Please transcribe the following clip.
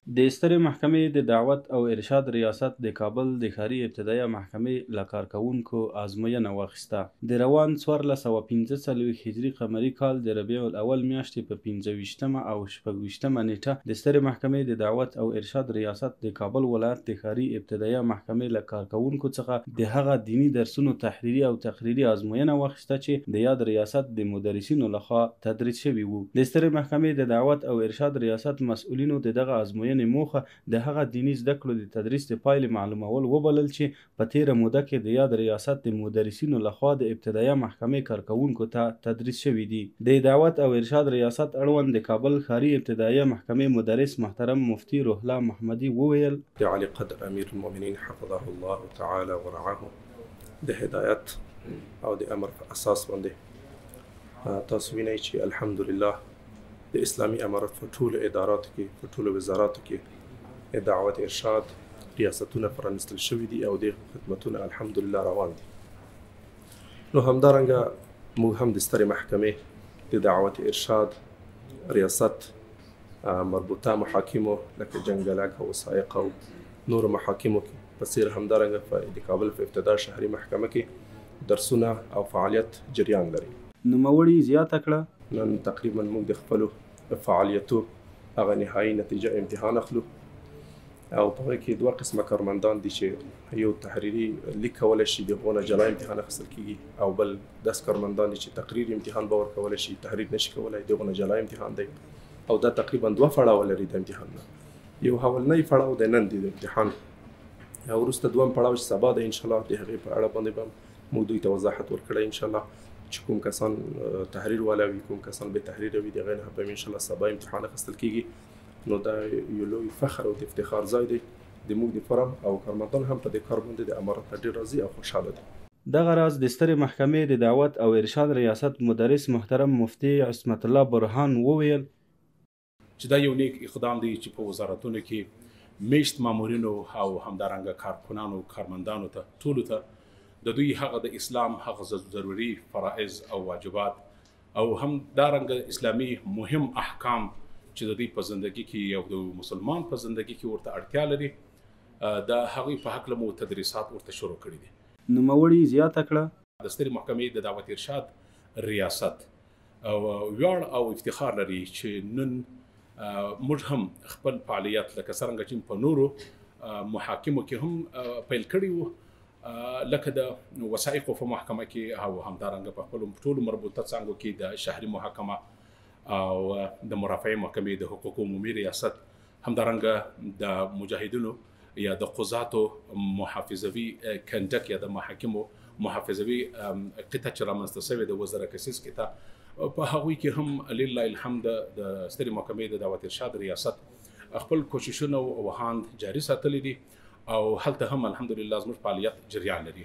د سترې محکمې د دعوت او ارشاد ریاست د کابل د ښاري ابتدایه محکمې له کارکوونکو ازموینه واخیسته. د روان 1445 هجري قمري کال د ربیع الاول میاشتې په 25 او 26 نیټه د سترې محکمې د دعوت او ارشاد ریاست د کابل ولایت د ښاري ابتدایه محکمې له کارکوونکو څخه د هغه دیني درسونو تحریري او تقریري ازموینه واخیسته چې د یاد ریاست د مدرسینو لخوا تدریس شوي وو. د سترې محکمې د دعوت او ارشاد ریاست مسؤلینو د دغه ازموینې موخه د هغه دیني زده کړو د تدریس د پایلې معلومول وبلل چې په تیره موده کې د یاد ریاست د مدرسینو لخوا د ابتدایه محکمې کارکوونکو ته تدریس شوي دي. د دعوت او ارشاد ریاست اړوند د کابل ښاري ابتدایه محکمې مدرس محترم مفتي روح الله محمدي وویل د علي قدر امیر المؤمنین حفظه الله تعالی ورعاه د هدایت او د امر په اساس باندې تاسو وینئ چې الحمدلله د اسلامي امارت په ټولو اداراتو کې په ټولو وزاراتو کې دعوت ارشاد ریاستونه پرانستل شوي دي او د خدمتونه الحمدلله روان دي. نو همدارنګه موږ هم د سترې محکمې د دعوت ارشاد ریاست مربوطه محاکمو لکه جنګلک او وثایق او نورو محاکمو کې په څیر همدارنګه د کابل په ابتدایي شهري محکمه کې درسونه او فعالیت جریان لري. نوموړي زیاته کړه نن تقریبا موږ د خپلو فعالیتو هغه نهایي نتیجه امتحان اخلو او په هغې کې دوه قسمه کارمندان دي چې یو تحریري لیک کولی شي د هغو نه جلا امتحان اخیستل کېږي او بل داسې کارمندان دي چې تقریر امتحان به ورکولی شي تحریر نشي کولی د هغو نه جلا امتحان دی او دا تقریبا دوه پړاوه لري د امتحان نه. یو اولنی پړاو د نن دی د امتحان او وروسته دویم پړاو چې سبا دی انشاءالله د هغې په اړه باندې به موږ دوی ته وضاحت ورکړی انشاءالله چې کوم کسان تحریر والا وي کوم کسان به تحریر وي د هغې نه به انشاءالله سبا امتحان اخیستل کېږي. نو دا یو لوی فخر او د افتخار ځای دی د موږ دپاره او کارمندان هم په دې کار باندې د امارت نه ډېر راضي او خوشحاله دي. دغه راز د سترې محکمې د دعوت او ارشاد ریاست مدرس محترم مفتي عصمت الله برهان وویل چې دا یو نیک اقدام دی چې په وزارتونو کې میشت مامورینو او همدارنګه کارکنانو کارمندانو ته ټولو ته د دوی هغه د اسلام هغه ضروري فرائض او واجبات او هم دارنګه اسلامي مهم احکام چې د دوی په زندگی کې یو د مسلمان په زندگی کې ورته اړتیا لري د هغوی په هکله مو تدریسات ورته شروع کړي دي. نوموړي زیاته کړه د سترې محکمې د دعوت ارشاد ریاست ویاړ او افتخار لري چې نن موږ هم خپل فعالیت لکه څرنګه چې په نورو محاکمو کې هم پیل کړي وو لکه د وثایقو په محکمه کې او همدارنګه په خپلو ټولو مربوطه څانګو کې د شهري محاکمه او د مرافعې محکمې د حقوقو عمومي ریاست همدارنګه د مجاهدینو یا د قضاتو محافظوي کنډک یا د محاکمو محافظوي قطعه چې رامنځته شوې د وزیر کسیس کې په هغوی کې هم لله الحمد د سترې محکمې د دعوت ارشاد ریاست خپل کوششونه او وهاند جاري ساتلي دي او هلته هم الحمدلله زموږ فعالیت جریان لري.